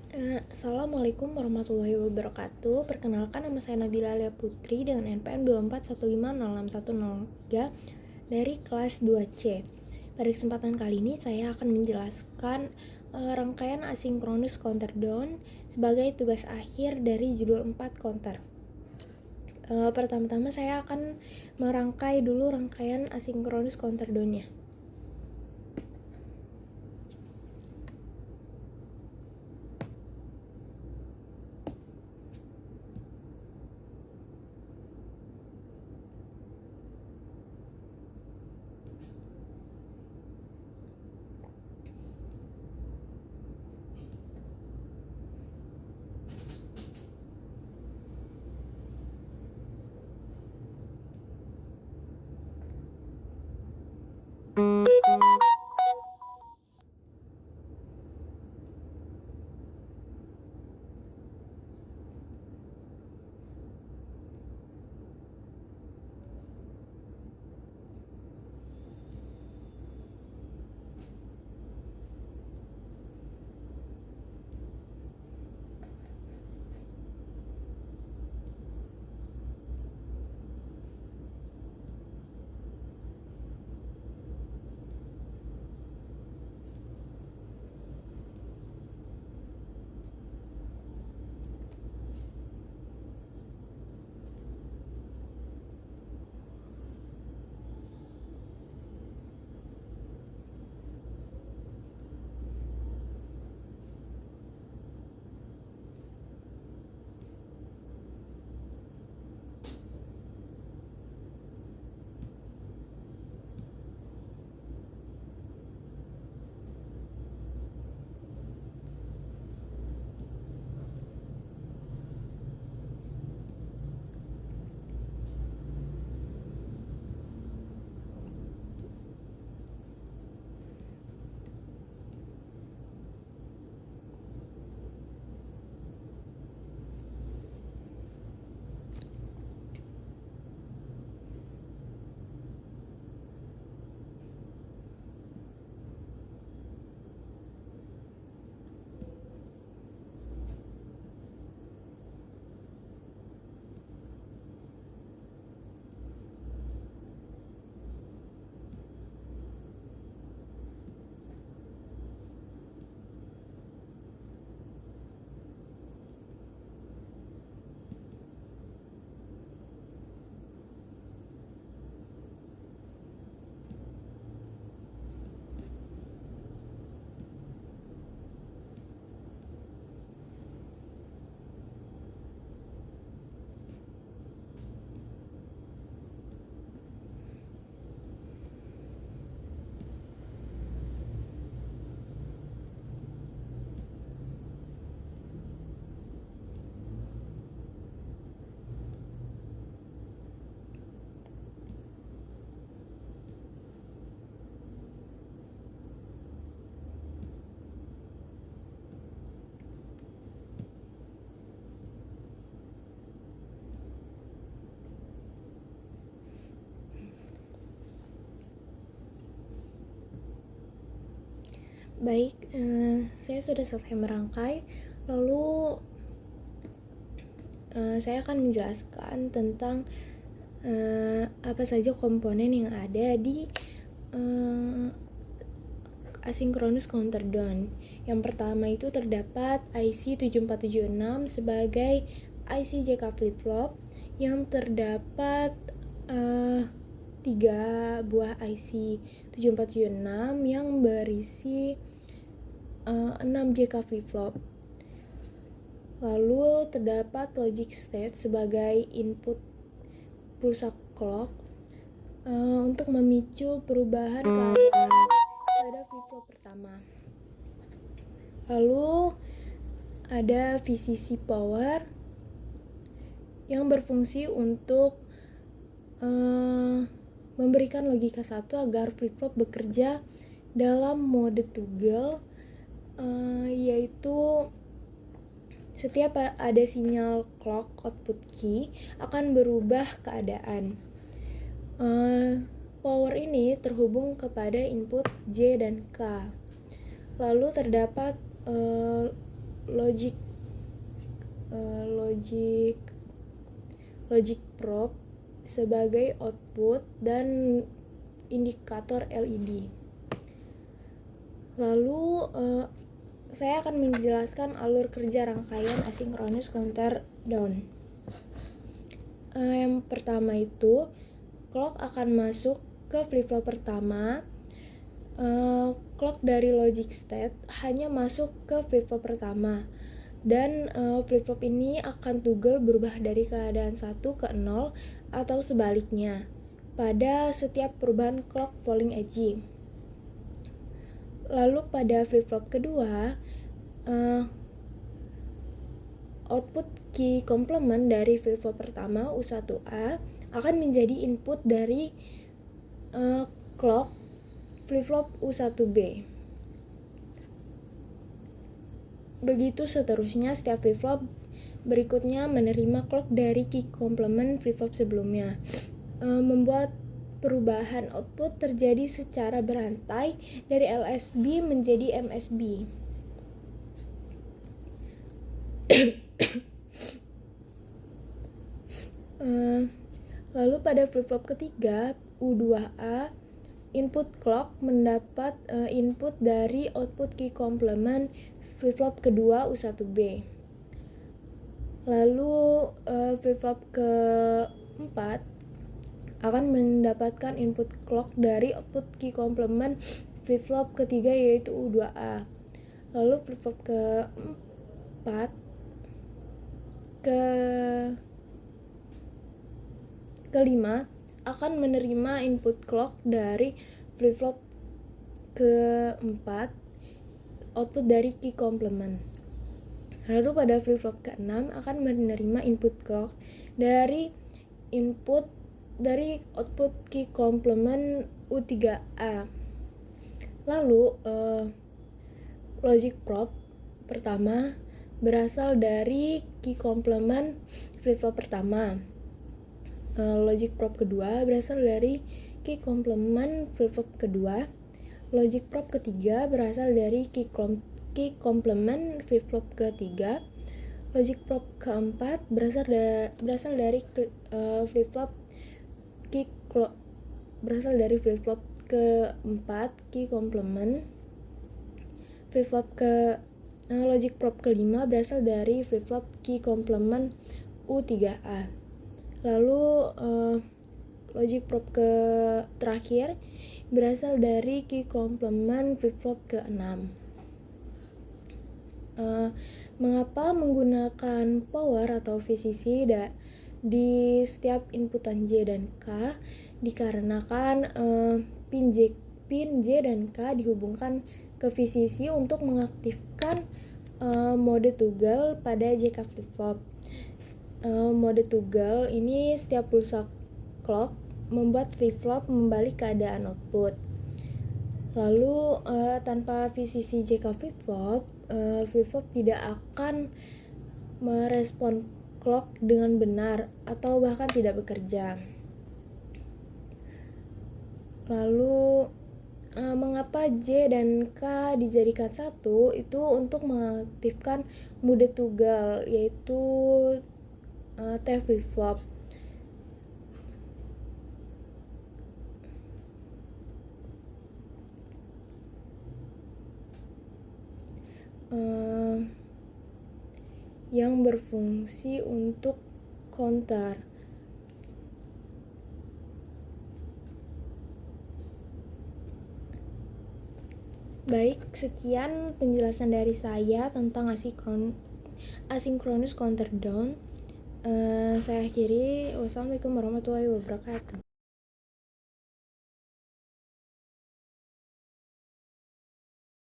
Assalamualaikum warahmatullahi wabarakatuh. Perkenalkan, nama saya Nabila Alia Putri dengan NPM 241506103 dari kelas 2C. Pada kesempatan kali ini saya akan menjelaskan rangkaian asinkronus countdown sebagai tugas akhir dari judul 4 counter. Pertama-tama saya akan merangkai dulu rangkaian asinkronus countdown-nya. Baik, saya sudah selesai merangkai. Lalu saya akan menjelaskan tentang apa saja komponen yang ada di asynchronous countdown. Yang pertama itu terdapat IC 7476 sebagai IC JK flip-flop, yang terdapat 3 buah IC 7476 yang berisi 6 JK flip-flop. Lalu terdapat logic state sebagai input pulsa clock untuk memicu perubahan keadaan pada flip-flop pertama. Lalu ada VCC power yang berfungsi untuk memberikan logika 1 agar flip-flop bekerja dalam mode toggle, yaitu setiap ada sinyal clock output key akan berubah keadaan. Power ini terhubung kepada input J dan K. Lalu terdapat logic probe sebagai output dan indikator LED. Lalu saya akan menjelaskan alur kerja rangkaian asynchronous counter down. Yang pertama itu, clock akan masuk ke flip-flop pertama. Clock dari logic state hanya masuk ke flip-flop pertama, dan flip-flop ini akan toggle berubah dari keadaan 1 ke 0 atau sebaliknya pada setiap perubahan clock falling edge. Lalu pada flip-flop kedua, output key complement dari flip-flop pertama U1A akan menjadi input dari clock flip-flop U1B. Begitu seterusnya, setiap flip-flop berikutnya menerima clock dari key complement flip-flop sebelumnya, membuat perubahan output terjadi secara berantai dari LSB menjadi MSB. Lalu pada flip-flop ketiga U2A, input clock mendapat input dari output key complement flip-flop kedua U1B. Lalu flip-flop keempat akan mendapatkan input clock dari output key complement flip-flop ketiga yaitu U2A. Lalu flip-flop kelima akan menerima input clock dari flip-flop keempat, output dari key complement. Lalu pada flip-flop ke-6 akan menerima input clock dari output key complement U3A. Lalu logic probe pertama berasal dari key complement flip-flop pertama. Logic probe kedua berasal dari key complement flip-flop kedua. Logic probe ketiga berasal dari key complement flip-flop ketiga. Logic probe keempat berasal dari flip-flop flip-flop keempat key complement. Logic probe kelima berasal dari flip-flop key complement U3A. Lalu logic probe terakhir berasal dari key complement flip-flop ke-6. Mengapa menggunakan power atau VCC di setiap inputan J dan K? Dikarenakan pin J dan K dihubungkan ke VCC untuk mengaktifkan mode toggle pada JK flip-flop. Mode toggle ini setiap pulsa clock membuat flip-flop membalik keadaan output. Lalu tanpa VCC JK flip-flop, flip-flop tidak akan merespon clock dengan benar atau bahkan tidak bekerja. Lalu mengapa J dan K dijadikan satu? Itu untuk mengaktifkan mode toggle, yaitu T flip-flop. Yang berfungsi untuk counter. Baik, sekian penjelasan dari saya tentang asynchronous counter down. Saya akhiri. Wassalamualaikum warahmatullahi wabarakatuh.